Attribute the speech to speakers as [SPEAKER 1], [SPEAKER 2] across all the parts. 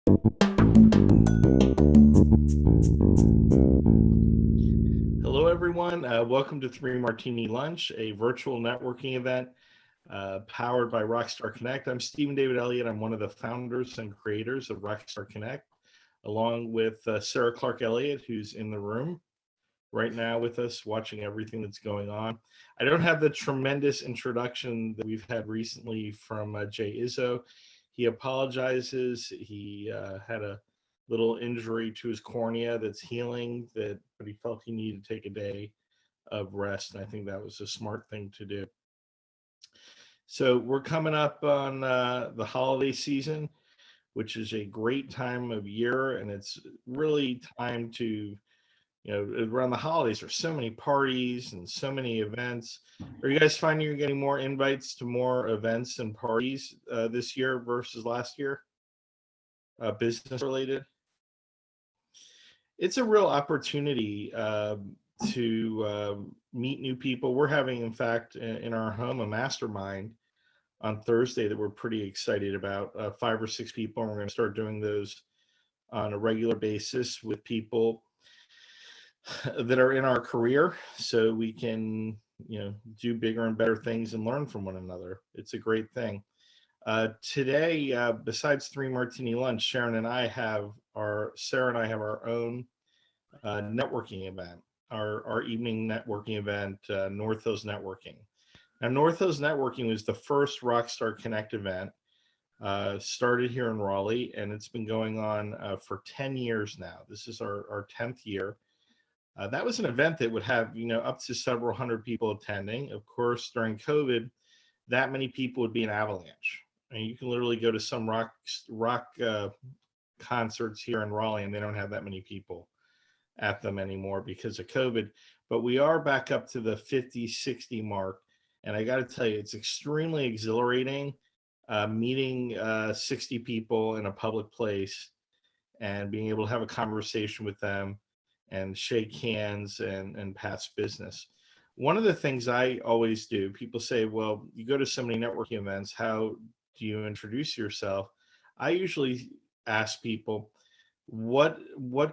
[SPEAKER 1] Hello, everyone. Welcome to Three Martini Lunch, a virtual networking event powered by Rockstar Connect. I'm Stephen David Elliott. I'm one of the founders and creators of Rockstar Connect, along with Sarah Clark Elliott, who's in the room right now with us, watching everything that's going on. I don't have the tremendous introduction that we've had recently from Jay Izso. He apologizes. He had a little injury to his cornea that's healing, but he felt he needed to take a day of rest, and I think that was a smart thing to do. So we're coming up on the holiday season, which is a great time of year, and it's really time to, around the holidays, there's so many parties and so many events. Are you guys finding you're getting more invites to more events and parties this year versus last year, business related? It's a real opportunity to meet new people. We're having, in fact, in our home, a mastermind on Thursday that we're pretty excited about. 5 or 6 people, and we're going to start doing those on a regular basis with people that are in our career, so we can, do bigger and better things and learn from one another. It's a great thing. Today, besides Three Martini Lunch, Sarah and I have our own networking event, our evening networking event, North Hills Networking. Now, North Hills Networking was the first Rockstar Connect event, started here in Raleigh, and it's been going on for 10 years now. This is our 10th year. That was an event that would have, up to several hundred people attending. Of course, during COVID, that many people would be an avalanche. And you can literally go to some rock concerts here in Raleigh, and they don't have that many people at them anymore because of COVID. But we are back up to the 50, 60 mark. And I got to tell you, it's extremely exhilarating meeting 60 people in a public place and being able to have a conversation with them and shake hands and pass business. One of the things I always do, people say, well, you go to so many networking events, how do you introduce yourself? I usually ask people, what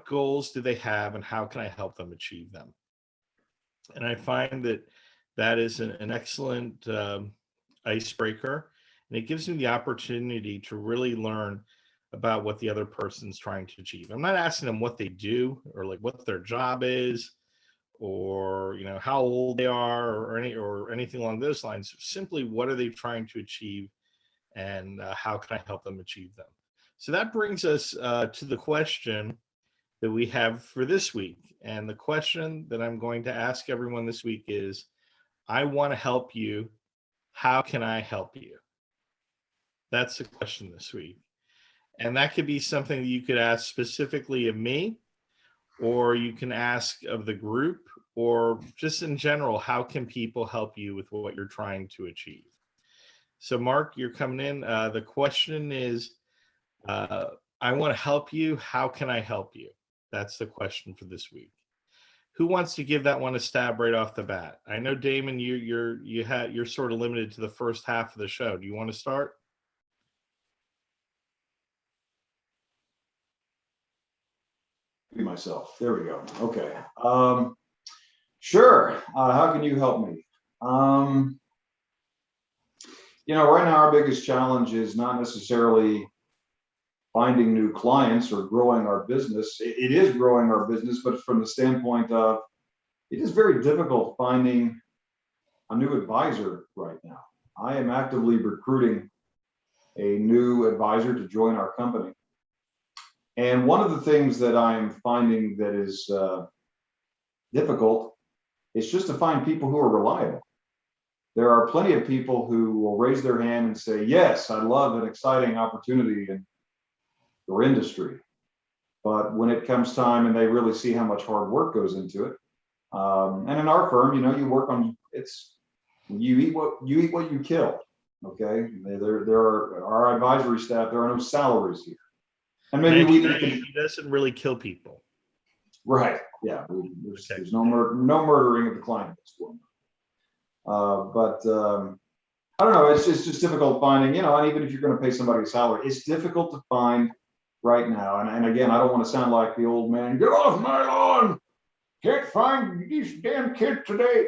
[SPEAKER 1] goals do they have and how can I help them achieve them? And I find that is an excellent icebreaker, and it gives me the opportunity to really learn about what the other person's trying to achieve. I'm not asking them what they do or like what their job is or how old they are or anything along those lines. Simply, what are they trying to achieve, and how can I help them achieve them? So that brings us to the question that we have for this week. And the question that I'm going to ask everyone this week is, I want to help you. How can I help you? That's the question this week. And that could be something that you could ask specifically of me, or you can ask of the group, or just in general, how can people help you with what you're trying to achieve? So Marc, you're coming in. The question is, I want to help you. How can I help you? That's the question for this week. Who wants to give that one a stab right off the bat? I know, Damon, you're sort of limited to the first half of the show. Do you want to start?
[SPEAKER 2] Myself. There we go. Okay. Sure. How can you help me? Right now our biggest challenge is not necessarily finding new clients or growing our business. It is growing our business, but from the standpoint of it is very difficult finding a new advisor right now. I am actively recruiting a new advisor to join our company. And one of the things that I'm finding that is difficult is just to find people who are reliable. There are plenty of people who will raise their hand and say, yes, I love an exciting opportunity in your industry. But when it comes time and they really see how much hard work goes into it, and in our firm, you work on, you eat what you kill. Okay, there are our advisory staff. There are no salaries here. And maybe
[SPEAKER 1] he doesn't really kill people.
[SPEAKER 2] Right. Yeah. There's no murdering of the client. But I don't know. It's just difficult finding, and even if you're going to pay somebody a salary, it's difficult to find right now. And again, I don't want to sound like the old man, get off my lawn. Can't find these damn kids today.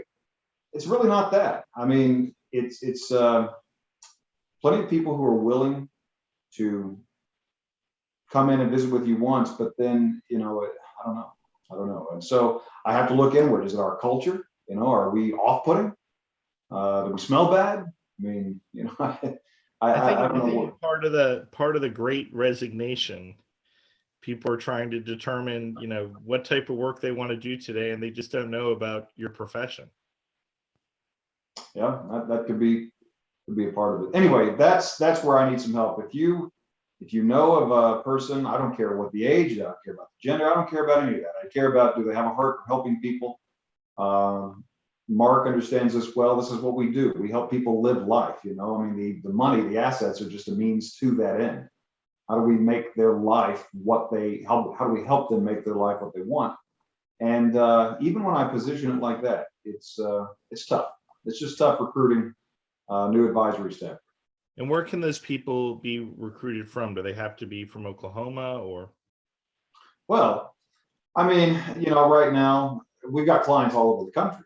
[SPEAKER 2] It's really not that. I mean, it's plenty of people who are willing to come in and visit with you once, but then, I don't know. I don't know. And so I have to look inward. Is it our culture? Are we off-putting? Do we smell bad? I mean, I don't know.
[SPEAKER 1] Part of the Great Resignation, people are trying to determine, what type of work they want to do today, and they just don't know about your profession.
[SPEAKER 2] Yeah, that could be a part of it. Anyway, that's where I need some help. If you know of a person, I don't care what the age, I don't care about the gender, I don't care about any of that. I care about, do they have a heart for helping people? Marc understands this well. This is what we do. We help people live life. I mean, the money, the assets are just a means to that end. How do we make their life how do we help them make their life what they want? And even when I position it like that, it's tough. It's just tough recruiting new advisory staff.
[SPEAKER 1] And where can those people be recruited from? Do they have to be from Oklahoma or?
[SPEAKER 2] Well, I mean, right now we've got clients all over the country,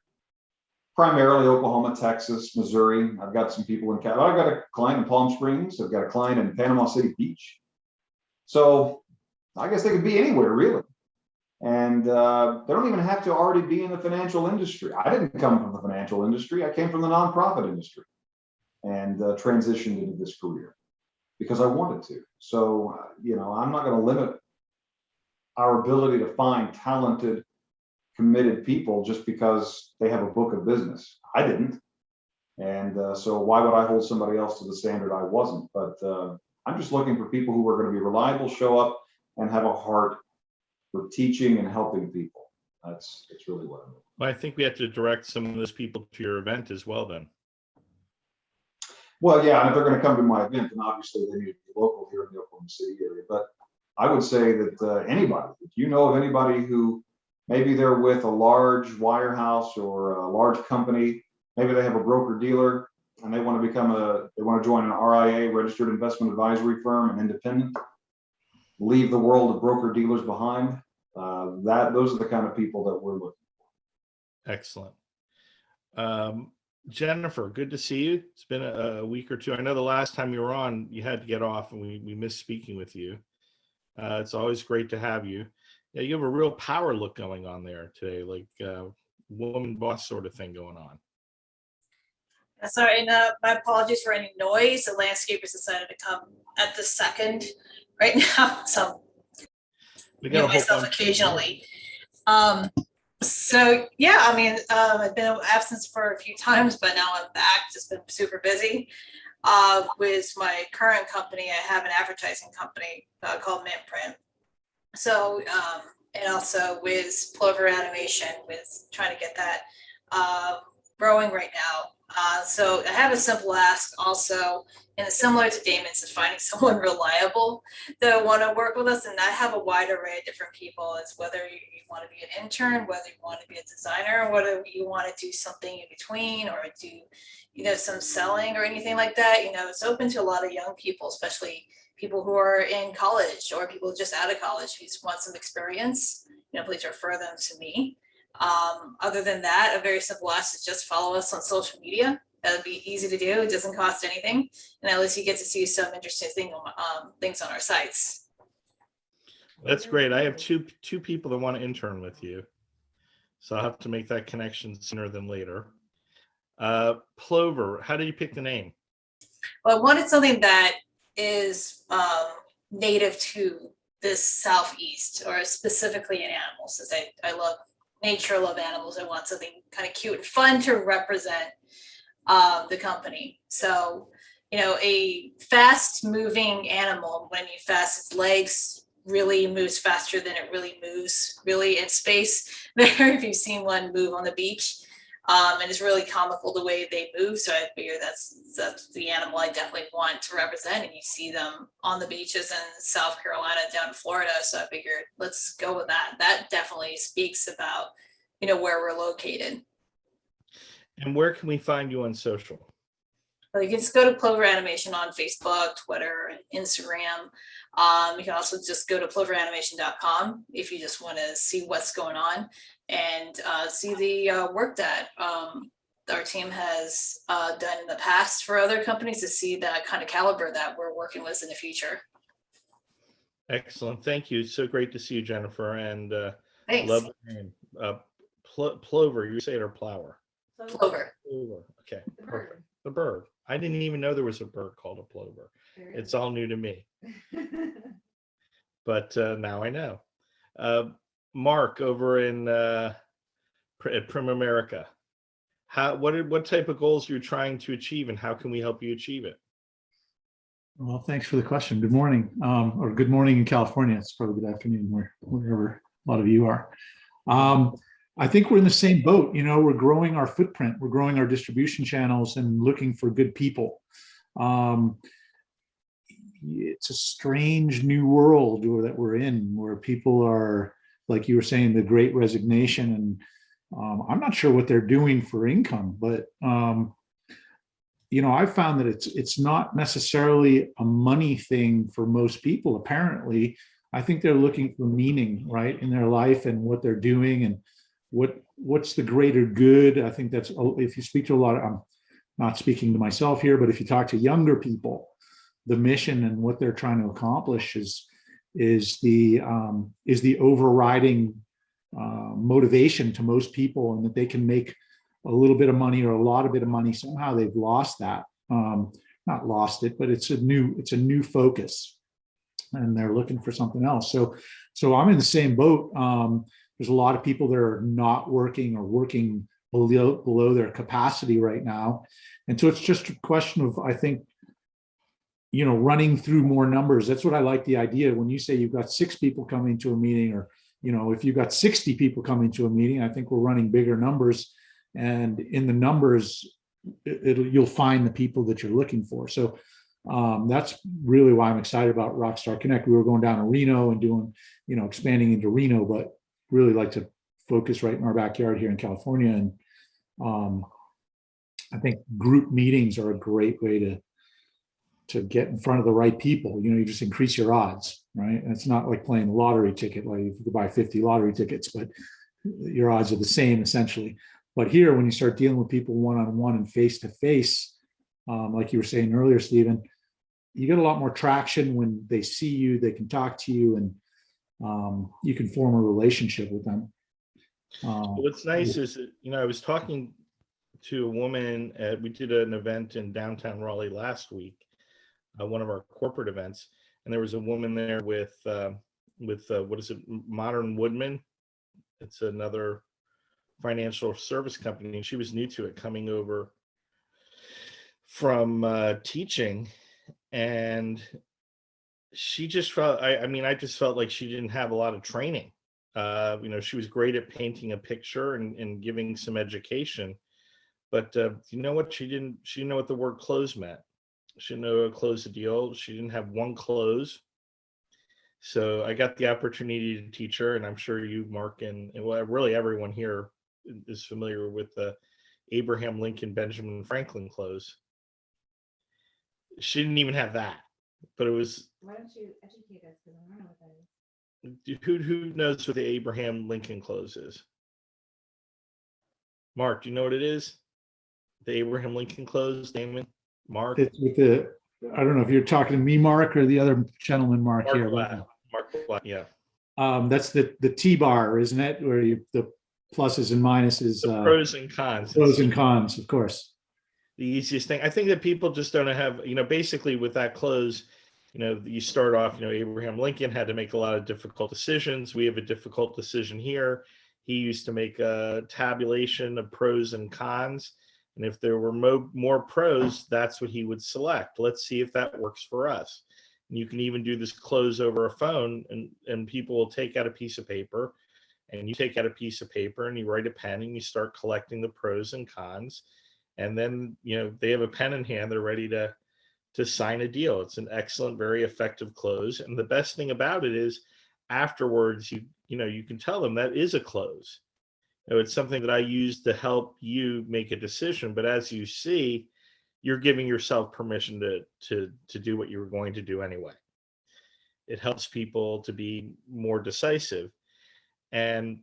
[SPEAKER 2] primarily Oklahoma, Texas, Missouri. I've got some people in Canada. I've got a client in Palm Springs. I've got a client in Panama City Beach. So I guess they could be anywhere, really. And they don't even have to already be in the financial industry. I didn't come from the financial industry. I came from the nonprofit industry and transitioned into this career because I wanted to. So, I'm not going to limit our ability to find talented, committed people just because they have a book of business. I didn't. And so why would I hold somebody else to the standard I wasn't? But I'm just looking for people who are going to be reliable, show up, and have a heart for teaching and helping people. That's really what I'm doing.
[SPEAKER 1] Well, I think we have to direct some of those people to your event as well then.
[SPEAKER 2] Well, yeah, and if they're going to come to my event, then obviously they need to be local here in the Oklahoma City area. But I would say that anybody, if you know of anybody who maybe they're with a large wirehouse or a large company, maybe they have a broker dealer and they want to join an RIA, registered investment advisory firm, an independent, leave the world of broker dealers behind. Those are the kind of people that we're looking for.
[SPEAKER 1] Excellent. Jennifer, good to see you. It's been a week or two. I know the last time you were on, you had to get off and we missed speaking with you. It's always great to have you. Yeah, you have a real power look going on there today, like woman boss sort of thing going on.
[SPEAKER 3] Sorry, and my apologies for any noise. The landscapers decided to come at the second right now, so
[SPEAKER 1] We got
[SPEAKER 3] myself occasionally. So yeah, I mean, I've been absent for a few times, but now I'm back. Just been super busy. With my current company, I have an advertising company called Mint Print. So and also with Plover Animation, with trying to get that growing right now. So I have a simple ask also, and it's similar to Damon's, is finding someone reliable that want to work with us. And I have a wide array of different people. It's whether you want to be an intern, whether you want to be a designer, whether you want to do something in between or do, some selling or anything like that. It's open to a lot of young people, especially people who are in college or people just out of college who just want some experience. Please refer them to me. Other than that, a very simple ask is just follow us on social media. That would be easy to do. It doesn't cost anything. And at least you get to see some interesting things on our sites.
[SPEAKER 1] That's great. I have two people that want to intern with you. So I'll have to make that connection sooner than later. Plover, how did you pick the name?
[SPEAKER 3] Well, I wanted something that is native to this Southeast, or specifically in animals, as I love nature, love animals. I want something kind of cute and fun to represent the company. So, a fast moving animal, when you fast, its legs really moves faster than it really moves in space. There, if you've seen one move on the beach, and it's really comical the way they move. So I figure that's the animal I definitely want to represent. And you see them on the beaches in South Carolina, down in Florida. So I figured let's go with that. That definitely speaks about, where we're located.
[SPEAKER 1] And where can we find you on social?
[SPEAKER 3] Well, you can just go to Plover Animation on Facebook, Twitter, and Instagram. You can also just go to ploveranimation.com if you just want to see what's going on and see the work that our team has done in the past for other companies to see that kind of caliber that we're working with in the future.
[SPEAKER 1] Excellent. Thank you. So great to see you, Jennifer. And
[SPEAKER 3] Thanks.
[SPEAKER 1] love the name. Plover, you say it, or plower?
[SPEAKER 3] Plover.
[SPEAKER 1] Plover. Okay, perfect. The bird. I didn't even know there was a bird called a plover. It's all new to me. But now I know. Marc, over in at Prim America, what type of goals are you trying to achieve, and how can we help you achieve it?
[SPEAKER 4] Well, thanks for the question. Good morning, or good morning in California. It's probably good afternoon wherever a lot of you are. I think we're in the same boat. You know, we're growing our footprint, we're growing our distribution channels, and looking for good people. It's a strange new world that we're in, where people are, like you were saying, the Great Resignation, and I'm not sure what they're doing for income, but you know, I've found that it's not necessarily a money thing for most people. Apparently, I think they're looking for meaning, right, in their life and what they're doing, and what's the greater good. I think that's, if you speak to a lot of, I'm not speaking to myself here, but if you talk to younger people, the mission and what they're trying to accomplish is the overriding motivation to most people, and that they can make a little bit of money or a lot of bit of money. Somehow they've lost that, not lost it, but it's a new focus, and they're looking for something else. So I'm in the same boat. There's a lot of people that are not working or working below their capacity right now. And so it's just a question of, I think, you know, running through more numbers. That's what I like the idea. When you say you've got 6 people coming to a meeting, or, you know, if you've got 60 people coming to a meeting, I think we're running bigger numbers. And in the numbers, you'll find the people that you're looking for. So that's really why I'm excited about Rockstar Connect. We were going down to Reno and doing, you know, expanding into Reno, but really like to focus right in our backyard here in California. And I think group meetings are a great way to get in front of the right people. You know, you just increase your odds, right? And it's not like playing a lottery ticket, like you could buy 50 lottery tickets, but your odds are the same essentially. But here, when you start dealing with people one-on-one and face-to-face, like you were saying earlier, Stephen, you get a lot more traction when they see you, they can talk to you, and you can form a relationship with them.
[SPEAKER 1] What's nice is that, you know, I was talking to a woman we did an event in downtown Raleigh last week, one of our corporate events, and there was a woman there with what is it, Modern Woodman? It's another financial service company, and she was new to it, coming over from teaching, and she just felt, I just felt like she didn't have a lot of training. You know, she was great at painting a picture and giving some education, but you know what, she didn't know what the word close meant. She didn't know how to close a deal. She didn't have one close. So I got the opportunity to teach her, and I'm sure you, Marc, and well, really everyone here is familiar with the Abraham Lincoln, Benjamin Franklin close. She didn't even have that, but it was.
[SPEAKER 5] Why don't you educate us? Because I don't know what that is.
[SPEAKER 1] Who knows what the Abraham Lincoln close is? Marc, do you know what it is? The Abraham Lincoln close, Damon? Marc?
[SPEAKER 4] It's with the, I don't know if you're talking to me, Marc, or the other gentleman, Marc here.
[SPEAKER 1] Blatt. Marc Blatt, yeah.
[SPEAKER 4] That's the T-bar, isn't it? Where the pluses and minuses.
[SPEAKER 1] The pros and cons.
[SPEAKER 4] Pros and cons, of course.
[SPEAKER 1] The easiest thing. I think that people just don't have, you know, basically with that close, you know, you start off, you know, Abraham Lincoln had to make a lot of difficult decisions. We have a difficult decision here. He used to make a tabulation of pros and cons. And if there were more pros, that's what he would select. Let's see if that works for us. And you can even do this close over a phone, and people will take out a piece of paper, and you take out a piece of paper and you write a pen and you start collecting the pros and cons. And then, you know, they have a pen in hand, they're ready to sign a deal. It's an excellent, very effective close. And the best thing about it is afterwards, you know, you can tell them that is a close. You know, it's something that I use to help you make a decision. But as you see, you're giving yourself permission to do what you were going to do anyway. It helps people to be more decisive. And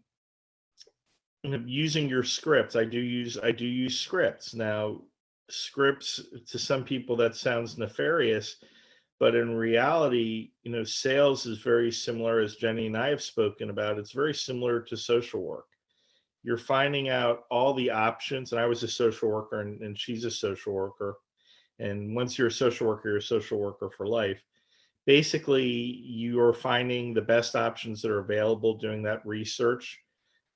[SPEAKER 1] using your scripts, I do use scripts. Now, scripts, to some people that sounds nefarious, but in reality, sales is very similar, as Jenny and I have spoken about. It's very similar to social work. You're finding out all the options. And I was a social worker, and she's a social worker. And once you're a social worker, you're a social worker for life. Basically, you are finding the best options that are available, doing that research,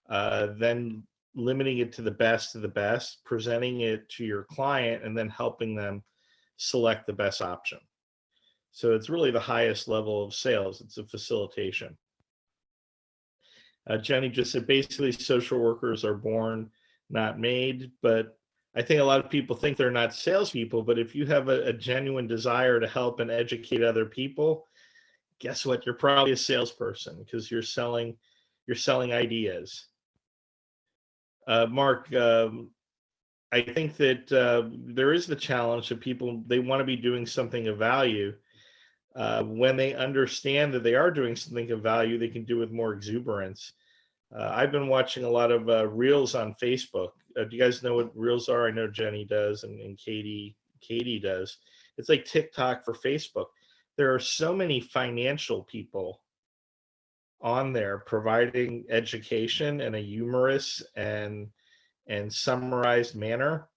[SPEAKER 1] then limiting it to the best of the best, presenting it to your client, and then helping them select the best option. So it's really the highest level of sales. It's a facilitation. Jenny just said, basically, social workers are born, not made. But I think a lot of people think they're not salespeople. But if you have a genuine desire to help and educate other people, guess what? You're probably a salesperson, because you're selling ideas. Marc, I think that there is the challenge that people, they want to be doing something of value. When they understand that they are doing something of value, they can do it with more exuberance. I've been watching a lot of reels on Facebook. Do you guys know what reels are? I know Jenny does, and Katie does. It's like TikTok for Facebook. There are so many financial people on there providing education in a humorous and summarized manner.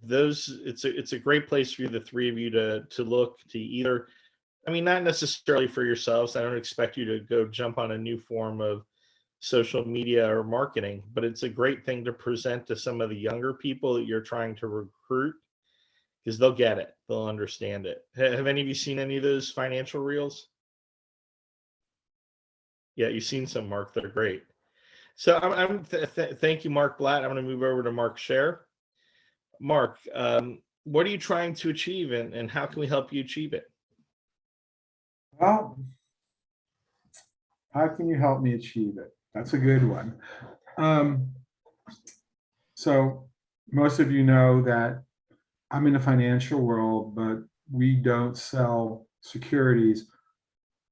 [SPEAKER 1] It's a great place for you, the three of you, to look to either, not necessarily for yourselves. I don't expect you to go jump on a new form of social media or marketing, but it's a great thing to present to some of the younger people that you're trying to recruit, because they'll get it, they'll understand it. Have any of you seen any of those financial reels? Yeah, you've seen some, Marc. They're great. So thank you, Marc Blatt. I'm going to move over to Marc Sher. Marc, what are you trying to achieve, and how can we help you achieve it?
[SPEAKER 6] Well, how can you help me achieve it? That's a good one. So most of you know that I'm in the financial world, but we don't sell securities.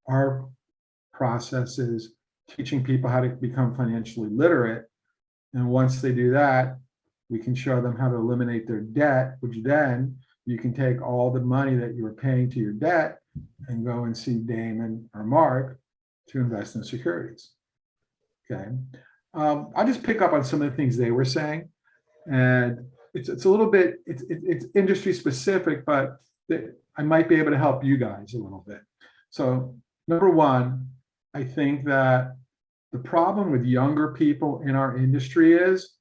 [SPEAKER 6] Our process is teaching people how to become financially literate. And once they do that, we can show them how to eliminate their debt, which then you can take all the money that you were paying to your debt and go and see Damon or Marc to invest in securities. Okay. I'll just pick up on some of the things they were saying. And it's a little bit, it's industry specific, but I might be able to help you guys a little bit. So number one, I think that the problem with younger people in our industry is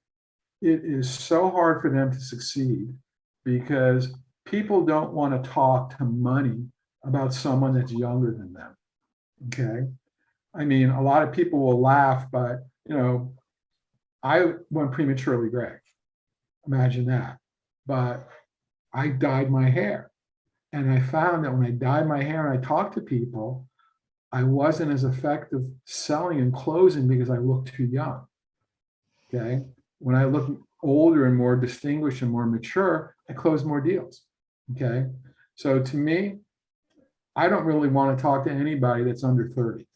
[SPEAKER 6] it is so hard for them to succeed, because people don't want to talk to money about someone that's younger than them. Okay. A lot of people will laugh, but I went prematurely gray. Imagine that. But I dyed my hair. And I found that when I dyed my hair and I talked to people, I wasn't as effective selling and closing because I looked too young. Okay. When I look older and more distinguished and more mature, I close more deals. Okay. So to me, I don't really want to talk to anybody that's under 30,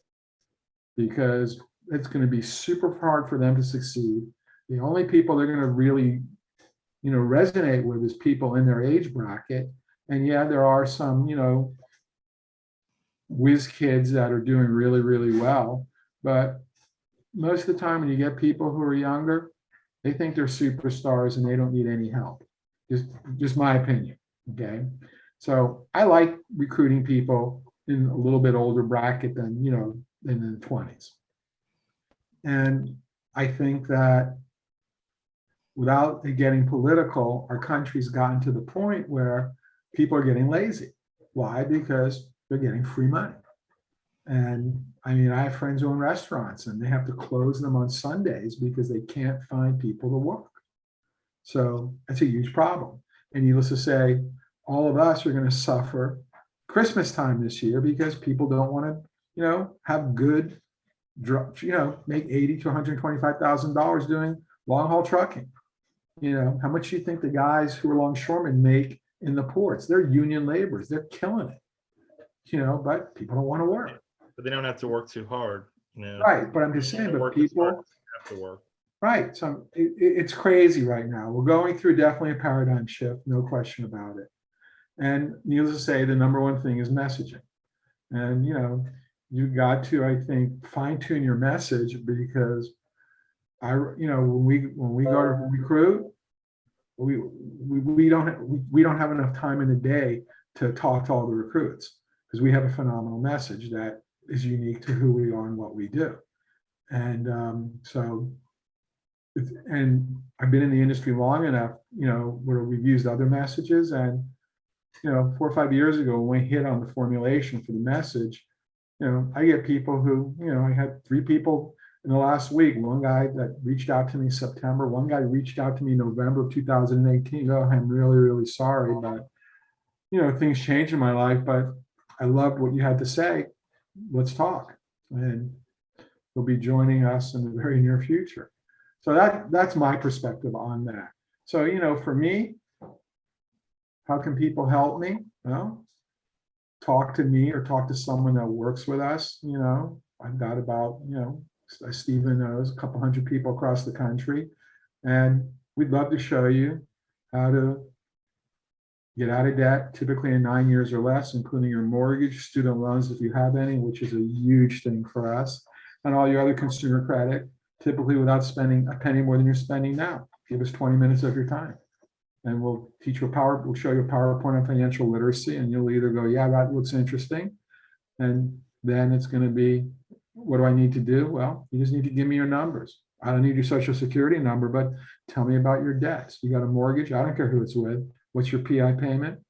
[SPEAKER 6] because it's going to be super hard for them to succeed. The only people they're going to really, resonate with is people in their age bracket. And yeah, there are some, whiz kids that are doing really, really well. But most of the time when you get people who are younger, they think they're superstars and they don't need any help. Just my opinion. Okay. So I like recruiting people in a little bit older bracket than, in the 20s. And I think that without it getting political, our country's gotten to the point where people are getting lazy. Why? Because they're getting free money. And I have friends who own restaurants and they have to close them on Sundays because they can't find people to work. So that's a huge problem. And needless to say, all of us are going to suffer Christmas time this year because people don't want to, have good, make $80,000 to $125,000 doing long haul trucking. How much do you think the guys who are longshoremen make in the ports? They're union laborers. They're killing it. But people don't want to work.
[SPEAKER 1] But they don't have to work too hard, you know.
[SPEAKER 6] Right, but I'm just saying, but
[SPEAKER 1] Work as hard
[SPEAKER 6] people,
[SPEAKER 1] as they have to work.
[SPEAKER 6] right, so it's crazy right now. We're going through definitely a paradigm shift, no question about it. And needless to say, the number one thing is messaging. And, you know, you got to, I think, fine tune your message because you know, when we go to recruit, we don't have enough time in the day to talk to all the recruits because we have a phenomenal message that is unique to who we are and what we do. And and I've been in the industry long enough, you know, where we've used other messages. And, you know, 4 or 5 years ago, when we hit on the formulation for the message, you know, I get people who, you know, I had 3 people in the last week. One guy that reached out to me September, one guy reached out to me November of 2018. Oh, I'm really, really sorry, but, you know, things changed in my life, but I loved what you had to say. Let's talk. And he'll be joining us in the very near future. So that's my perspective on that. So, you know, for me, how can people help me? Well, talk to me or talk to someone that works with us. You know, I've got about, you know, as Stephen knows, a couple hundred people across the country. And we'd love to show you how to get out of debt, typically in 9 years or less, including your mortgage, student loans, if you have any, which is a huge thing for us, and all your other consumer credit, typically without spending a penny more than you're spending now. Give us 20 minutes of your time. And we'll teach you we'll show you a PowerPoint on financial literacy, and you'll either go, yeah, that looks interesting. And then it's going to be, what do I need to do? Well, you just need to give me your numbers. I don't need your social security number, but tell me about your debts. You got a mortgage? I don't care who it's with. What's your PI payment?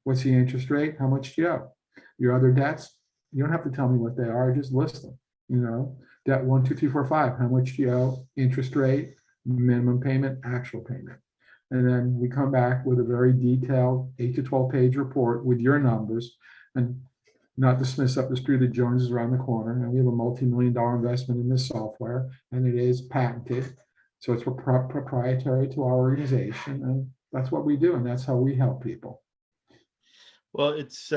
[SPEAKER 6] What's the interest rate? How much do you owe? Your other debts? You don't have to tell me what they are. Just list them. You know, debt 1, 2, 3, 4, 5. How much do you owe? Interest rate, minimum payment, actual payment. And then we come back with a very detailed 8 to 12 page report with your numbers, and not dismiss up the street that Jones is around the corner. And we have a multi-million-dollar investment in this software, and it is patented. So it's proprietary to our organization. And that's what we do. And that's how we help people.
[SPEAKER 1] Well, it's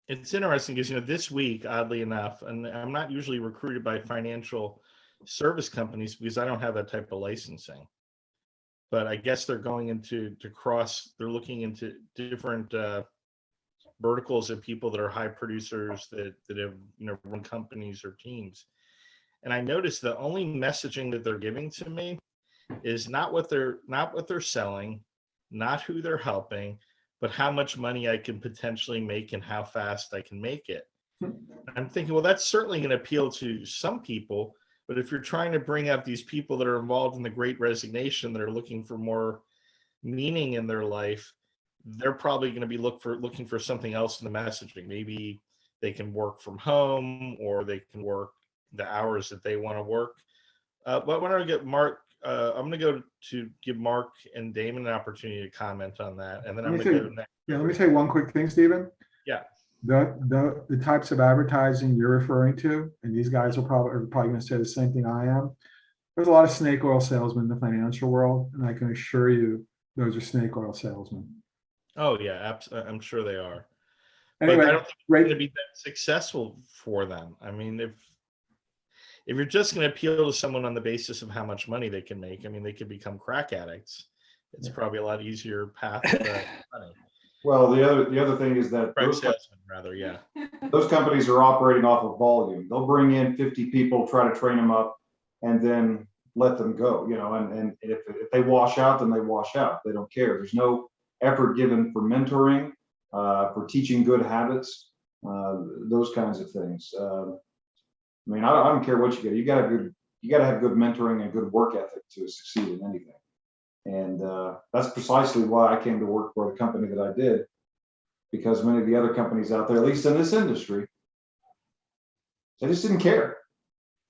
[SPEAKER 1] interesting because, you know, this week, oddly enough, and I'm not usually recruited by financial service companies because I don't have that type of licensing. But I guess they're going into they're looking into different verticals of people that are high producers that have, you know, run companies or teams. And I noticed the only messaging that they're giving to me is not what they're selling, not who they're helping, but how much money I can potentially make and how fast I can make it. I'm thinking, well, that's certainly going to appeal to some people. But if you're trying to bring up these people that are involved in the Great Resignation, that are looking for more meaning in their life, they're probably going to be looking for something else in the messaging. Maybe they can work from home, or they can work the hours that they want to work. But when I get Marc, I'm going to go to give Marc and Damon an opportunity to comment on that, and then I'm going to go next.
[SPEAKER 6] Yeah, let me tell you one quick thing, Stephen.
[SPEAKER 1] Yeah.
[SPEAKER 6] The types of advertising you're referring to, and these guys are probably going to say the same thing I am. There's a lot of snake oil salesmen in the financial world, and I can assure you those are snake oil salesmen.
[SPEAKER 1] Oh yeah, I'm sure they are.
[SPEAKER 6] Anyway,
[SPEAKER 1] but I don't think it's going to be that successful for them. I mean, if you're just going to appeal to someone on the basis of how much money they can make, I mean, they could become crack addicts. It's probably a lot easier path to money.
[SPEAKER 2] Well, the other thing is that those companies are operating off of volume. They'll bring in 50 people, try to train them up, and then let them go. You know, and if they wash out, then they wash out. They don't care. There's no effort given for mentoring, for teaching good habits, those kinds of things. I mean, I don't care what you get. You got to have good mentoring and good work ethic to succeed in anything. And that's precisely why I came to work for the company that I did, because many of the other companies out there, at least in this industry, they just didn't care.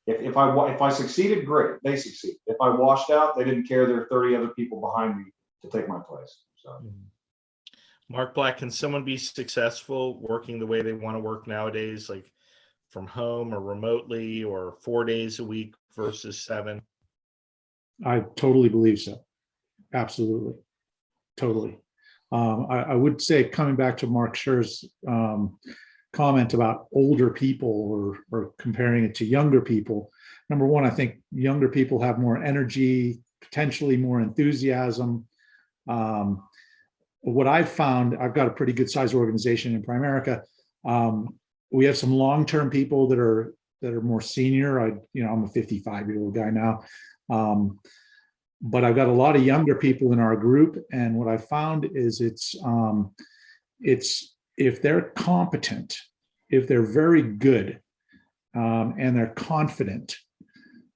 [SPEAKER 2] If I succeeded, great, they succeeded. If I washed out, they didn't care. There are 30 other people behind me to take my place. So,
[SPEAKER 1] Marc Blatt, can someone be successful working the way they want to work nowadays, like from home or remotely, or 4 days a week versus 7?
[SPEAKER 4] I totally believe so. Absolutely. Totally. I would say, coming back to Marc Sher's comment about older people or comparing it to younger people. Number one, I think younger people have more energy, potentially more enthusiasm. What I've found, I've got a pretty good sized organization in Primerica. We have some long-term people that are more senior. I'm a 55-year-old guy now. But I've got a lot of younger people in our group. And what I found is it's if they're competent, if they're very good, and they're confident,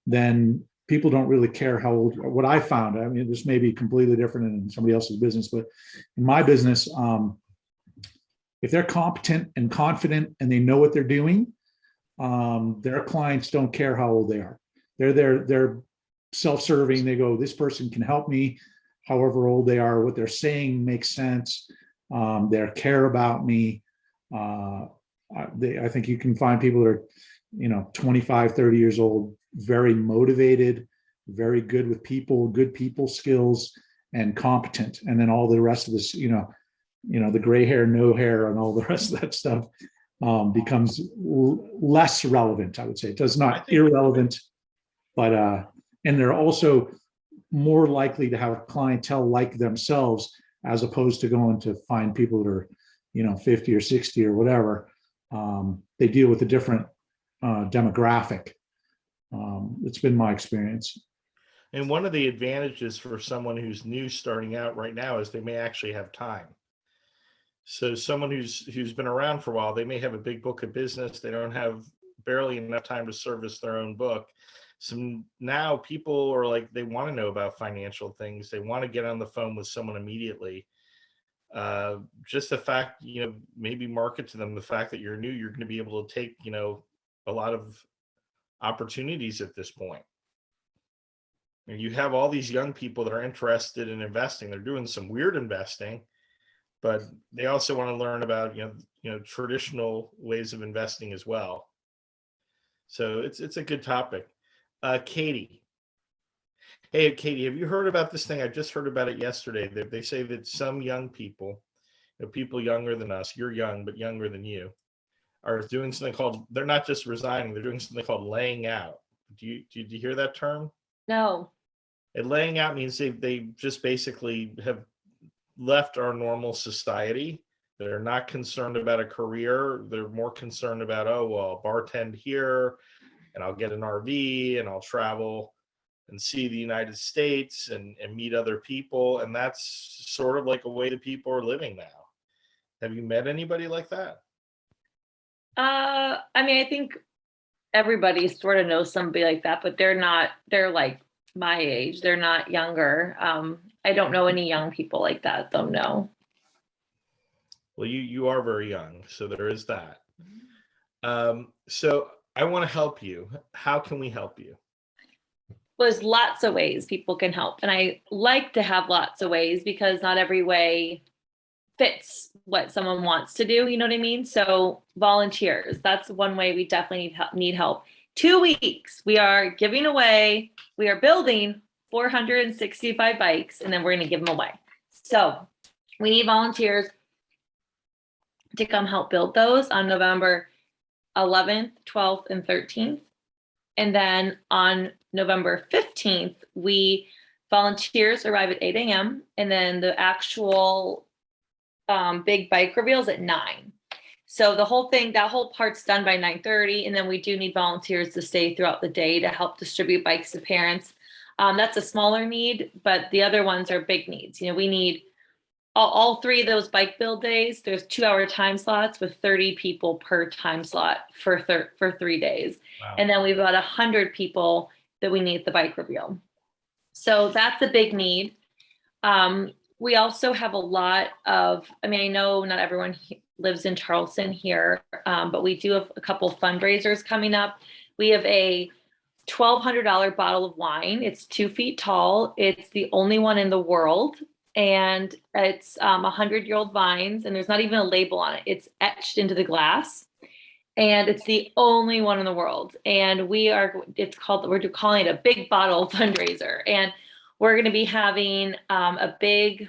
[SPEAKER 4] then people don't really care how old. What I found, I mean, this may be completely different in somebody else's business, but in my business, if they're competent and confident and they know what they're doing, their clients don't care how old they are. They're self-serving. They go, this person can help me, however old they are. What they're saying makes sense. They care about me. I think you can find people that are, 25, 30 years old, very motivated, very good with people, good people skills, and competent. And then all the rest of this, the gray hair, no hair, and all the rest of that stuff becomes less relevant, I would say. It does not irrelevant, but and they're also more likely to have clientele like themselves, as opposed to going to find people that are, 50 or 60 or whatever. They deal with a different demographic. It's been my experience.
[SPEAKER 1] And one of the advantages for someone who's new starting out right now is they may actually have time. So someone who's been around for a while, they may have a big book of business. They don't have barely enough time to service their own book. So now people are like, they want to know about financial things. They want to get on the phone with someone immediately. Just the fact, maybe market to them the fact that you're new, you're going to be able to take, a lot of opportunities at this point. And you have all these young people that are interested in investing. They're doing some weird investing, but they also want to learn about, traditional ways of investing as well. So it's a good topic. Katie. Hey, Katie, have you heard about this thing? I just heard about it yesterday. They say that some young people, people younger than us, you're young, but younger than you, are doing something called, they're not just resigning, they're doing something called laying out. Did you hear that term?
[SPEAKER 7] No.
[SPEAKER 1] And laying out means they just basically have left our normal society. They're not concerned about a career. They're more concerned about, I'll bartend here and I'll get an RV and I'll travel and see the United States and meet other people. And that's sort of like a way that people are living now. Have you met anybody like that?
[SPEAKER 7] I think everybody sort of knows somebody like that, but they're like my age. They're not younger. I don't know any young people like that, though. No.
[SPEAKER 1] Well, you are very young, so there is that. So I want to help you. How can we help you?
[SPEAKER 7] Well, there's lots of ways people can help. And I like to have lots of ways because not every way fits what someone wants to do. You know what I mean? So volunteers, that's one way we definitely need help. 2 weeks, we are building 465 bikes, and then we're going to give them away. So we need volunteers to come help build those on November 11th, 12th, and 13th. And then on November 15th, volunteers arrive at 8 a.m. And then the actual big bike reveals at 9. So the whole thing, that whole part's done by 9:30. And then we do need volunteers to stay throughout the day to help distribute bikes to parents. That's a smaller need, but the other ones are big needs. We need all 3 of those bike build days. There's 2-hour time slots with 30 people per time slot for 3 days. Wow. And then we've got 100 people that we need at the bike reveal. So that's a big need. We also have a lot of, I know not everyone lives in Charleston here, but we do have a couple fundraisers coming up. We have a $1,200 bottle of wine. It's 2 feet tall. It's the only one in the world. And it's 100-year-old vines, and there's not even a label on it. It's etched into the glass, and it's the only one in the world. And we're calling it a big bottle fundraiser. And we're going to be having a big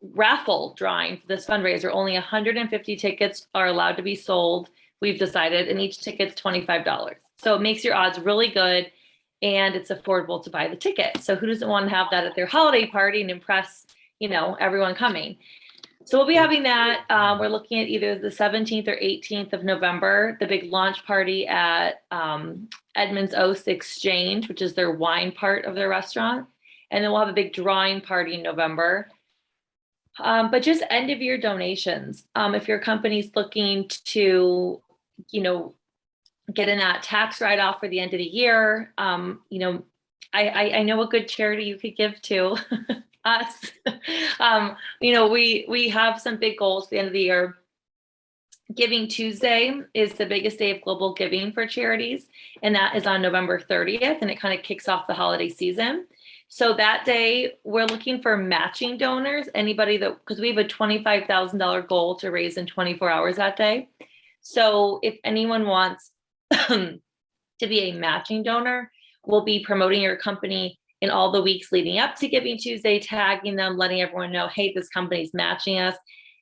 [SPEAKER 7] raffle drawing for this fundraiser. Only 150 tickets are allowed to be sold. we've decided, and each ticket's $25. So it makes your odds really good, and it's affordable to buy the ticket. So who doesn't want to have that at their holiday party and impress, everyone coming? So we'll be having that. We're looking at either the 17th or 18th of November, the big launch party at Edmonds Oast Exchange, which is their wine part of their restaurant. And then we'll have a big drawing party in November. But just end of year donations. If your company's looking to, get in that tax write-off for the end of the year, I know a good charity you could give to. Us. We have some big goals at the end of the year. Giving Tuesday is the biggest day of global giving for charities, and that is on November 30th, and it kind of kicks off the holiday season. So that day, we're looking for matching donors, anybody because we have a $25,000 goal to raise in 24 hours that day. So if anyone wants to be a matching donor, we'll be promoting your company in all the weeks leading up to Giving Tuesday, tagging them, letting everyone know, hey, this company's matching us.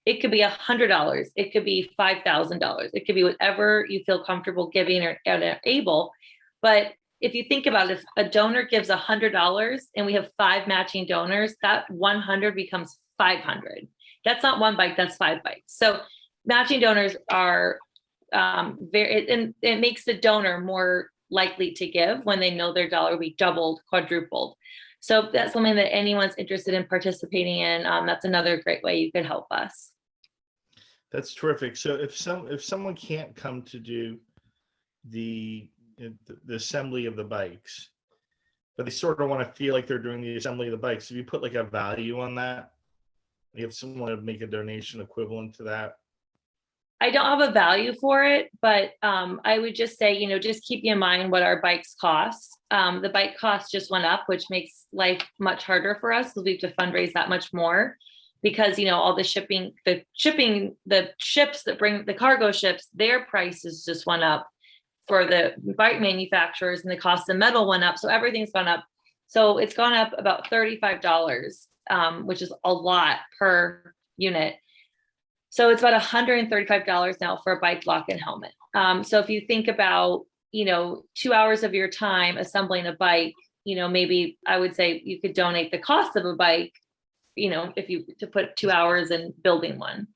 [SPEAKER 7] It could be $100. It could be $5,000. It could be whatever you feel comfortable giving or able. But if you think about it, if a donor gives $100 and we have 5 matching donors, that 100 becomes 500. That's not 1 bike, that's 5 bikes. So matching donors are it makes the donor more likely to give when they know their dollar will be doubled, quadrupled. So that's something that anyone's interested in participating in. That's another great way you could help us.
[SPEAKER 1] That's terrific. So if someone can't come to do the assembly of the bikes, but they sort of want to feel like they're doing the assembly of the bikes, if you put like a value on that, if someone would make a donation equivalent to that.
[SPEAKER 7] I don't have a value for it, but I would just say, just keep in mind what our bikes cost. The bike cost just went up, which makes life much harder for us because we have to fundraise that much more because, all the ships that bring the cargo ships, their prices just went up for the bike manufacturers, and the cost of metal went up. So everything's gone up. So it's gone up about $35, which is a lot per unit. So it's about $135 now for a bike lock and helmet. So if you think about, 2 hours of your time assembling a bike, maybe I would say you could donate the cost of a bike, if you to put 2 hours in building one.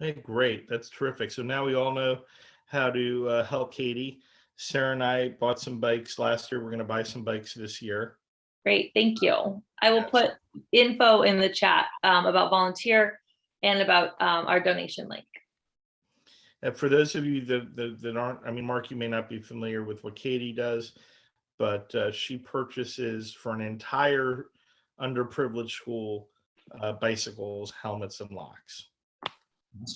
[SPEAKER 1] Hey, great. That's terrific. So now we all know how to help Katie. Sarah and I bought some bikes last year. We're going to buy some bikes this year.
[SPEAKER 7] Great. Thank you. I will put info in the chat about volunteer and about our donation link.
[SPEAKER 1] And for those of you that aren't, Marc, you may not be familiar with what Katie does, but she purchases for an entire underprivileged school bicycles, helmets, and locks.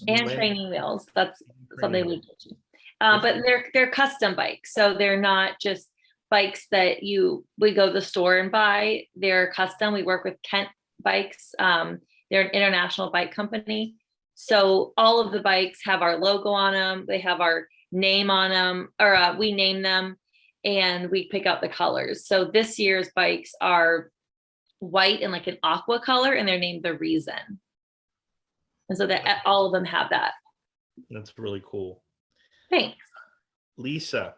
[SPEAKER 7] And training wheels. That's something we do. But they're custom bikes. So they're not just bikes that we go to the store and buy. They're custom. We work with Kent Bikes. They're an international bike company. So all of the bikes have our logo on them. They have our name on them, or we name them, and we pick out the colors. So this year's bikes are white and like an aqua color, and they're named The Reason. And so that all of them have that.
[SPEAKER 1] That's really cool.
[SPEAKER 7] Thanks.
[SPEAKER 1] Lisa,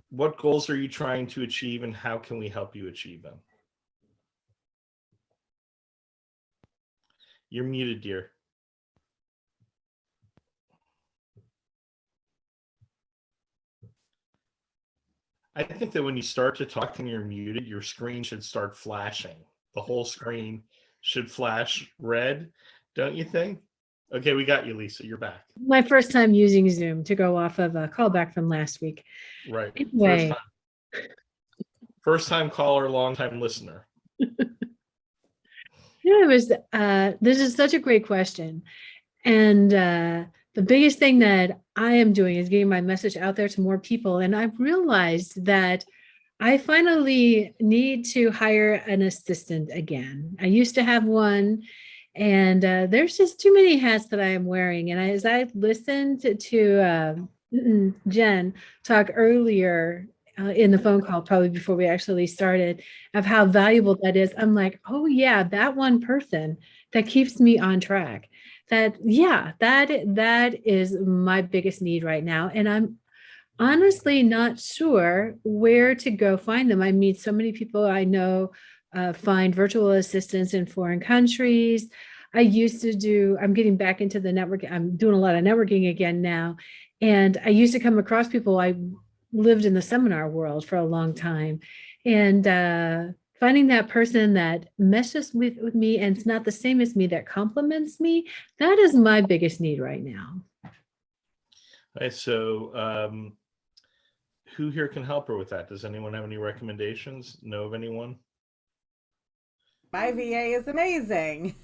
[SPEAKER 1] what goals are you trying to achieve, and how can we help you achieve them? You're muted, dear. I think that when you start to talk and you're muted, your screen should start flashing. The whole screen should flash red, don't you think? Okay, we got you, Lisa. You're back.
[SPEAKER 5] My first time using Zoom, to go off of a callback from last week.
[SPEAKER 1] Right.
[SPEAKER 5] Anyway.
[SPEAKER 1] First time caller, long time listener.
[SPEAKER 5] This is such a great question. And the biggest thing that I am doing is getting my message out there to more people. And I've realized that I finally need to hire an assistant again. I used to have one, and there's just too many hats that I am wearing. And as I listened to Jen talk earlier in the phone call, probably before we actually started, of how valuable that is. I'm like, oh yeah, that one person that keeps me on track. That is my biggest need right now. And I'm honestly not sure where to go find them. I meet so many people I know find virtual assistants in foreign countries. I'm getting back into the network. I'm doing a lot of networking again now. And I used to come across people. I lived in the seminar world for a long time. And finding that person that meshes with me and it's not the same as me, that compliments me, that is my biggest need right now.
[SPEAKER 1] Okay, so who here can help her with that? Does anyone have any recommendations? Know of anyone?
[SPEAKER 8] My VA is amazing.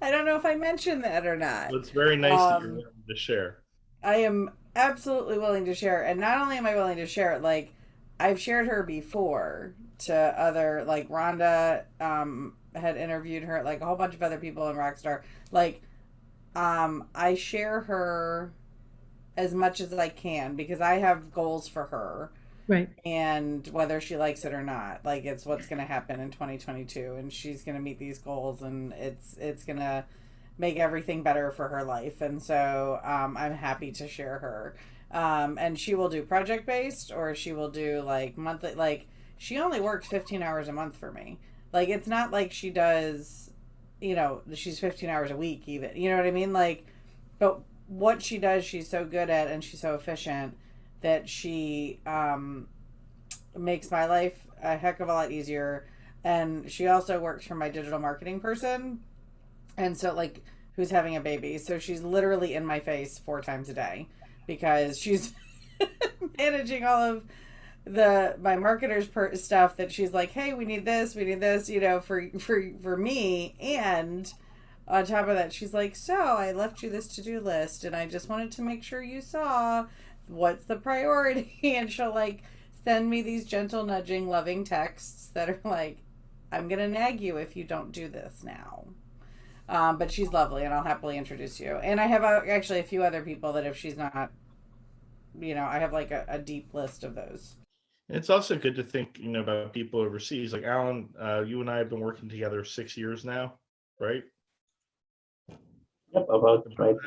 [SPEAKER 8] I don't know if I mentioned that or not.
[SPEAKER 1] Well, it's very nice that you're willing to share.
[SPEAKER 8] I am absolutely willing to share. And not only am I willing to share it, like I've shared her before to other, like Rhonda had interviewed her, like a whole bunch of other people in Rockstar. Like I share her as much as I can because I have goals for her.
[SPEAKER 5] Right.
[SPEAKER 8] And whether she likes it or not, like it's what's going to happen in 2022 and she's going to meet these goals and it's going to make everything better for her life. And so I'm happy to share her. And she will do project based or she will do like monthly, like she only works 15 hours a month for me. Like it's not like she does, you know, she's 15 hours a week even, you know what I mean? Like, but what she does, she's so good at and she's so efficient that she makes my life a heck of a lot easier. And she also works for my digital marketing person. And so like who's having a baby. So she's literally in my face 4 times a day because she's managing all of my marketers stuff that she's like, hey, we need this, you know, for me. And on top of that, she's like, so I left you this to-do list and I just wanted to make sure you saw what's the priority. And she'll like send me these gentle nudging loving texts that are like, I'm gonna nag you if you don't do this now. But she's lovely and I'll happily introduce you. And I have actually a few other people that if she's not, you know, I have like a deep list of those.
[SPEAKER 1] It's also good to think, you know, about people overseas. Like Alan, you and I have been working together 6 years now, right?
[SPEAKER 9] Yep, about right.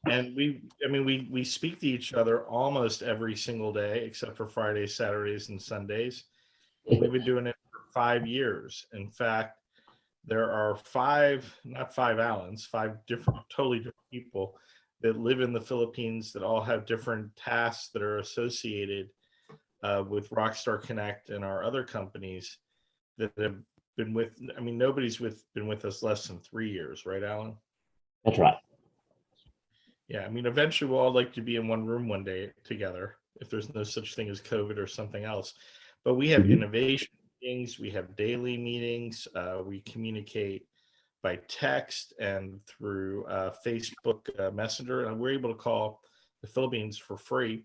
[SPEAKER 1] And we speak to each other almost every single day, except for Fridays, Saturdays, and Sundays. We've been doing it for 5 years. In fact, there are 5, not 5 Allens, 5 totally different people that live in the Philippines that all have different tasks that are associated with Rockstar Connect and our other companies that have been with, I mean, nobody's been with us less than 3 years, right, Alan?
[SPEAKER 9] That's right.
[SPEAKER 1] Yeah, I mean, eventually we'll all like to be in one room one day together if there's no such thing as COVID or something else. But we have innovation meetings, we have daily meetings, we communicate by text and through Facebook Messenger, and we're able to call the Philippines for free.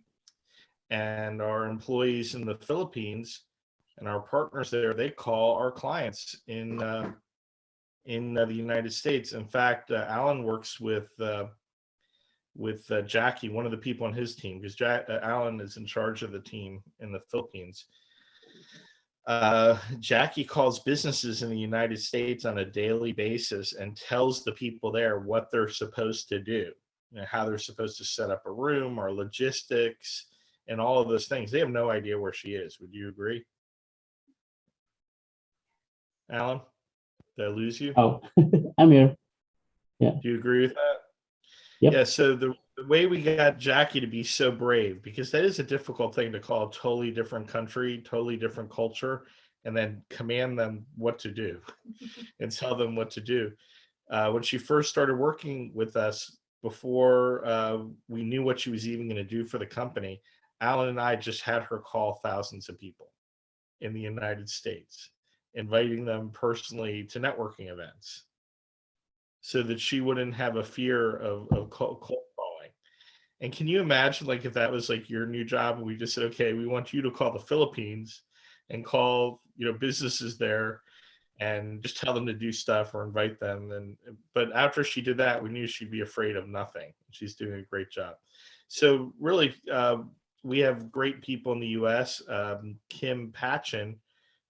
[SPEAKER 1] And our employees in the Philippines and our partners there, they call our clients in the United States. In fact, Alan works with Jackie, one of the people on his team, because Alan is in charge of the team in the Philippines. Jackie calls businesses in the United States on a daily basis and tells the people there what they're supposed to do, you know, how they're supposed to set up a room or logistics and all of those things. They have no idea where she is. Would you agree? Alan, did I lose you?
[SPEAKER 9] Oh, I'm here. Yeah.
[SPEAKER 1] Do you agree with that?
[SPEAKER 9] Yep.
[SPEAKER 1] Yeah, so the way we got Jackie to be so brave, because that is a difficult thing to call a totally different country, totally different culture, and then command them what to do and tell them what to do. When she first started working with us, before we knew what she was even going to do for the company, Alan and I just had her call thousands of people in the United States, inviting them personally to networking events, so that she wouldn't have a fear of cold calling. And can you imagine, like, if that was like your new job and we just said, okay, we want you to call the Philippines and call, you know, businesses there and just tell them to do stuff or invite them. But after she did that, we knew she'd be afraid of nothing. She's doing a great job. So really, we have great people in the U.S. Kim Patchen,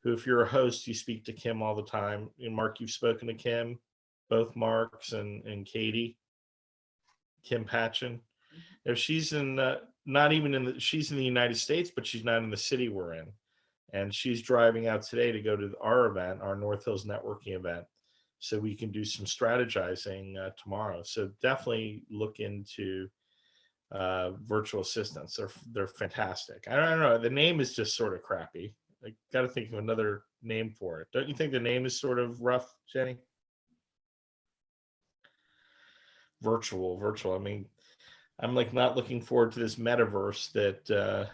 [SPEAKER 1] who, if you're a host, you speak to Kim all the time. And Marc, you've spoken to Kim, both Marks and Katie. Kim Patchen. If she's in, not even in the, she's in the United States, but she's not in the city we're in. And she's driving out today to go to our event, our North Hills networking event, so we can do some strategizing tomorrow. So definitely look into virtual assistants. They're fantastic. I don't know. The name is just sort of crappy. I got to think of another name for it. Don't you think the name is sort of rough, Jenny? Virtual. I mean, I'm like not looking forward to this metaverse that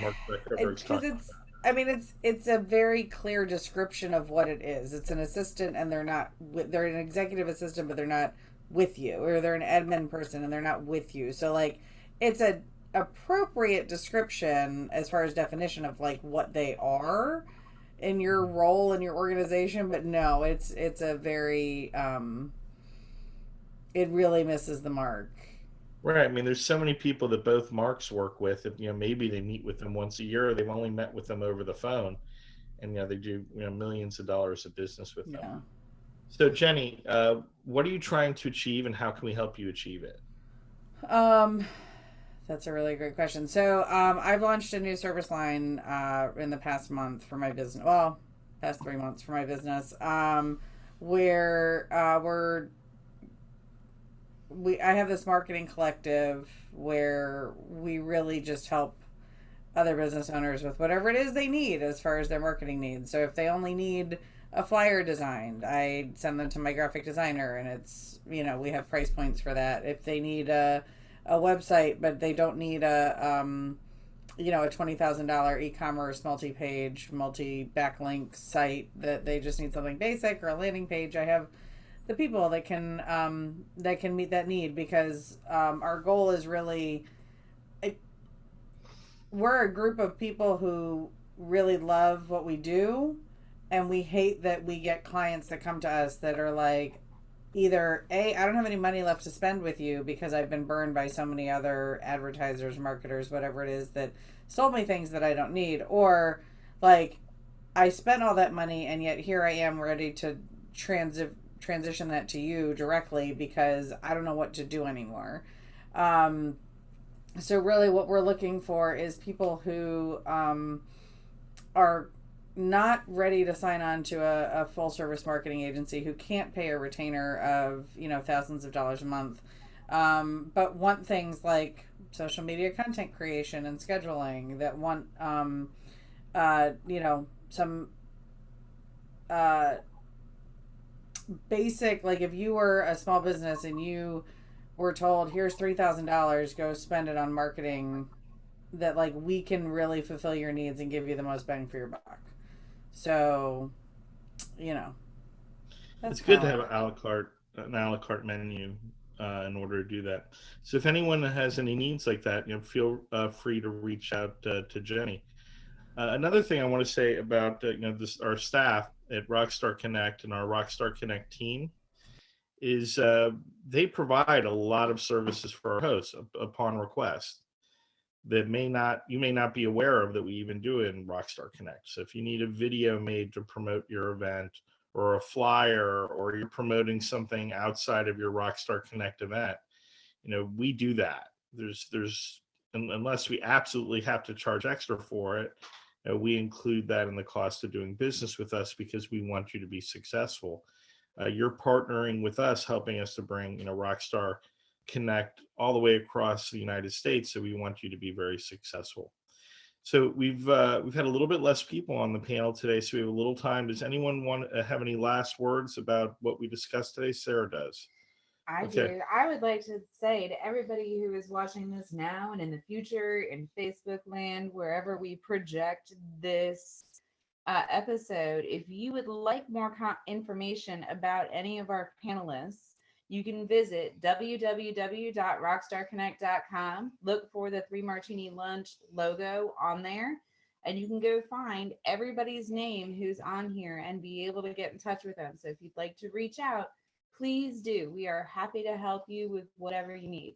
[SPEAKER 1] Marc Zuckerberg's talking about.
[SPEAKER 8] I mean, it's a very clear description of what it is. It's an assistant, and they're an executive assistant, but they're not with you, or they're an admin person and they're not with you. So like, it's a appropriate description as far as definition of like what they are in your role in your organization. But no, it's a very it really misses the mark.
[SPEAKER 1] Right. I mean, there's so many people that both Marks work with. If, maybe they meet with them once a year, or they've only met with them over the phone, and they do millions of dollars of business with them. So Jenny, what are you trying to achieve, and how can we help you achieve it?
[SPEAKER 8] That's a really great question. So I've launched a new service line in the past month for my business. Well, past 3 months for my business, where I have this marketing collective where we really just help other business owners with whatever it is they need as far as their marketing needs. So if they only need a flyer designed, I send them to my graphic designer, and it's, we have price points for that. If they need a website, but they don't need a $20,000 e-commerce multi-page, multi-backlink site, that they just need something basic or a landing page, I have the people that can meet that need, because our goal is really, we're a group of people who really love what we do, and we hate that we get clients that come to us that are like, either I don't have any money left to spend with you because I've been burned by so many other advertisers, marketers, whatever it is, that sold me things that I don't need, or like, I spent all that money and yet here I am ready to transition that to you directly because I don't know what to do anymore. So really what we're looking for is people who are not ready to sign on to a full service marketing agency, who can't pay a retainer of thousands of dollars a month, but want things like social media content creation and scheduling, that want some basic, like if you were a small business and you were told, here's $3,000, go spend it on marketing, that like we can really fulfill your needs and give you the most bang for your buck. So,
[SPEAKER 1] it's good to have an a la carte menu in order to do that. So if anyone has any needs like that, feel free to reach out to Jenny. Another thing I want to say about our staff at Rockstar Connect and our Rockstar Connect team is they provide a lot of services for our hosts upon request that you may not be aware of, that we even do in Rockstar Connect. So if you need a video made to promote your event, or a flyer, or you're promoting something outside of your Rockstar Connect event, we do that. There's unless we absolutely have to charge extra for it, we include that in the cost of doing business with us, because we want you to be successful. You're partnering with us, helping us to bring Rockstar Connect all the way across the United States, so we want you to be very successful. So we've had a little bit less people on the panel today, so we have a little time. Does anyone want to have any last words about what we discussed today? Sarah does.
[SPEAKER 10] I do. I would like to say to everybody who is watching this now and in the future, in Facebook land, wherever we project this episode, if you would like more information about any of our panelists, you can visit www.rockstarconnect.com. Look for the 3 Martini Lunch logo on there. and you can go find everybody's name who's on here and be able to get in touch with them. So if you'd like to reach out, please do. We are happy to help you with whatever you need.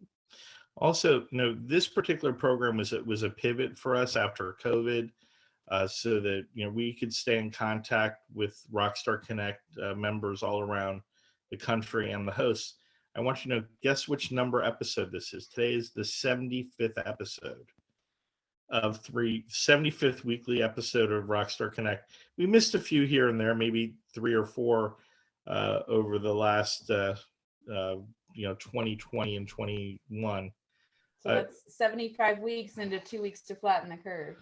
[SPEAKER 1] Also, this particular program was a pivot for us after COVID, so that we could stay in contact with Rockstar Connect members all around the country and the hosts. I want you to know, guess which number episode this is. Today is the 75th episode of 75th weekly episode of Rockstar Connect. We missed a few here and there, maybe 3 or 4 over the last 2020 and 21.
[SPEAKER 10] So that's 75 weeks into 2 weeks to flatten the curve.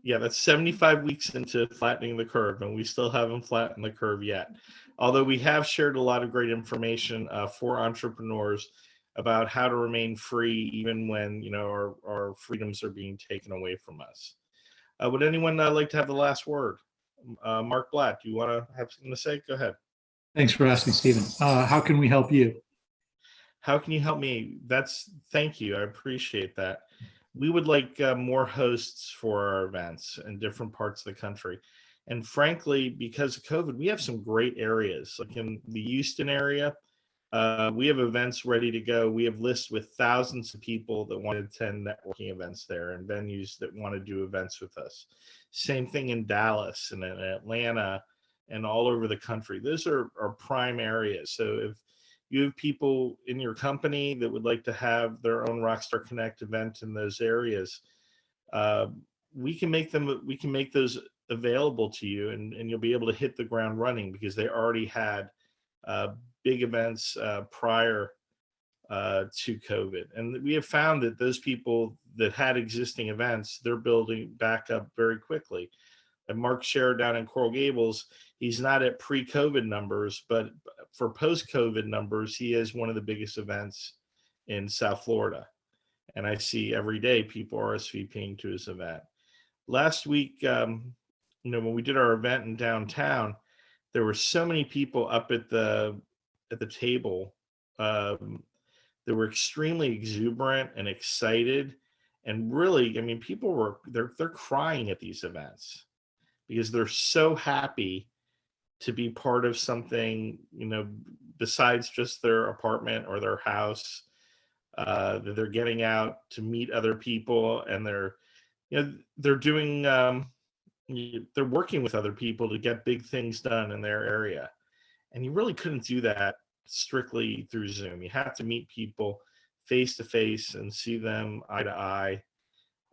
[SPEAKER 1] Yeah, that's 75 weeks into flattening the curve, and we still haven't flattened the curve yet. Although we have shared a lot of great information for entrepreneurs about how to remain free even when our freedoms are being taken away from us. Would anyone like to have the last word? Marc, Blatt, do you want to have something to say? Go ahead.
[SPEAKER 4] Thanks for asking, Stephen. How can we help you?
[SPEAKER 1] How can you help me? Thank you. I appreciate that. We would like more hosts for our events in different parts of the country. And frankly, because of COVID, we have some great areas. Like in the Houston area, we have events ready to go. We have lists with thousands of people that want to attend networking events there and venues that want to do events with us. Same thing in Dallas and in Atlanta and all over the country. Those are prime areas. So if you have people in your company that would like to have their own Rockstar Connect event in those areas, we can make those available to you, and you'll be able to hit the ground running because they already had big events prior to COVID. And we have found that those people that had existing events, they're building back up very quickly. And Marc Sher down in Coral Gables, he's not at pre-COVID numbers, but for post-COVID numbers, he is one of the biggest events in South Florida. And I see every day people RSVPing to his event. Last week, when we did our event in downtown, there were so many people up at the table that were extremely exuberant and excited. And really, I mean, people they're crying at these events because they're so happy to be part of something, besides just their apartment or their house, that they're getting out to meet other people, and they're doing, they're working with other people to get big things done in their area. And you really couldn't do that strictly through Zoom. You have to meet people face to face and see them eye to eye.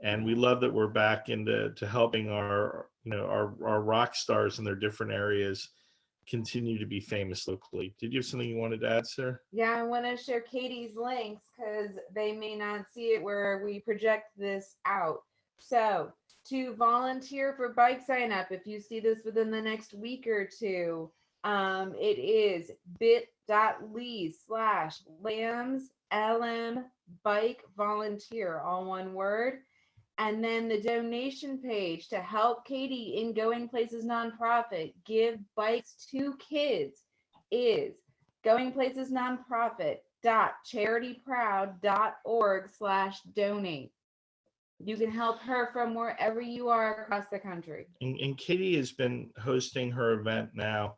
[SPEAKER 1] And we love that we're back into helping our rock stars in their different areas continue to be famous locally. Did you have something you wanted to add, sir?
[SPEAKER 10] Yeah, I want to share Katie's links because they may not see it where we project this out. So to volunteer for bike sign up, if you see this within the next week or two, it is bit.ly/lambs bike volunteer, all one word. And then the donation page to help Katie in Going Places nonprofit give bikes to kids is goingplacesnonprofit.charityproud.org/donate. You can help her from wherever you are across the country.
[SPEAKER 1] And Katie has been hosting her event now,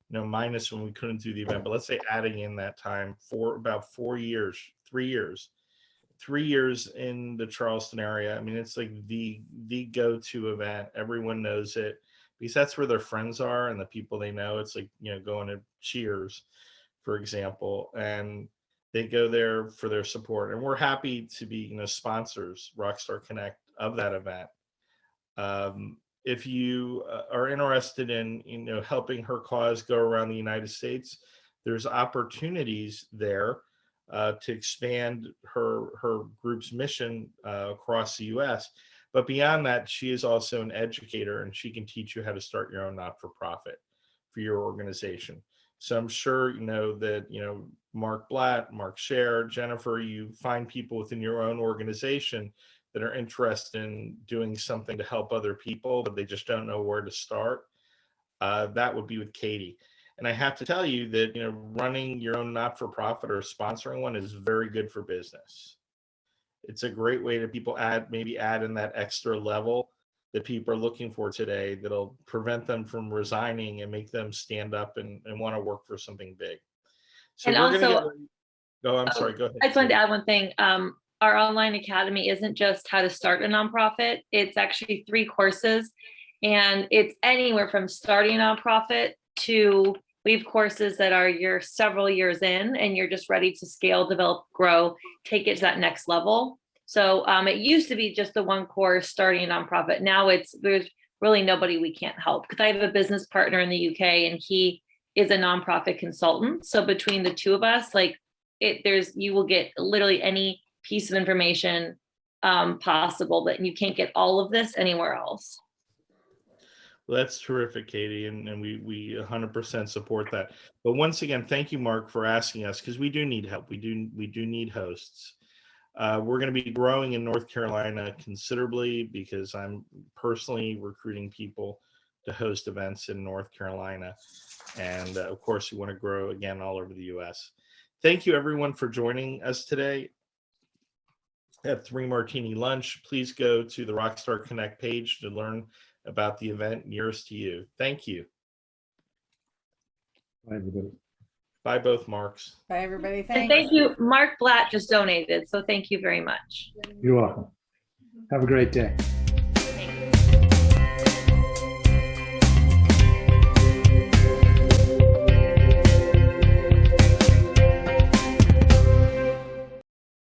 [SPEAKER 1] minus when we couldn't do the event, but let's say adding in that time for about 3 years in the Charleston area. I mean, it's like the go-to event. Everyone knows it because that's where their friends are and the people they know. It's like, going to Cheers, for example, and they go there for their support. And we're happy to be, sponsors, Rockstar Connect, of that event. If you are interested in, helping her cause go around the United States, there's opportunities there to expand her group's mission across the U.S. But beyond that, she is also an educator, and she can teach you how to start your own not-for-profit for your organization. So I'm sure that Marc Blatt, Marc Sher, Jennifer, you find people within your own organization that are interested in doing something to help other people, but they just don't know where to start. That would be with Katie. And I have to tell you that, running your own not-for-profit or sponsoring one is very good for business. It's a great way to people add in that extra level that people are looking for today that'll prevent them from resigning and make them stand up and want to work for something big. So
[SPEAKER 7] And
[SPEAKER 1] we're going to
[SPEAKER 7] also-
[SPEAKER 1] get ready. Oh, I'm sorry. Go ahead.
[SPEAKER 7] I just wanted to add one thing. Our online academy isn't just how to start a nonprofit. It's actually 3 courses, and it's anywhere from starting a nonprofit to we have courses that are you're several years in and you're just ready to scale, develop, grow, take it to that next level. So it used to be just the one course starting a nonprofit. Now there's really nobody we can't help, because I have a business partner in the UK and he is a nonprofit consultant. So between the two of us, you will get literally any piece of information possible, that you can't get all of this anywhere else.
[SPEAKER 1] Well, that's terrific, Katie, and we 100% support that. But once again, thank you, Marc, for asking us, because we do need help. We do need hosts. We're going to be growing in North Carolina considerably, because I'm personally recruiting people to host events in North Carolina. And of course, we want to grow again all over the US. Thank you, everyone, for joining us today at 3 Martini Lunch. Please go to the Rockstar Connect page to learn about the event nearest to you. Thank you.
[SPEAKER 4] Bye, everybody.
[SPEAKER 1] Bye, both Marcs.
[SPEAKER 8] Bye, everybody.
[SPEAKER 7] And
[SPEAKER 8] Thanks.
[SPEAKER 7] thank you. Marc Blatt just donated. So thank you very much.
[SPEAKER 4] You're welcome. Have a great day.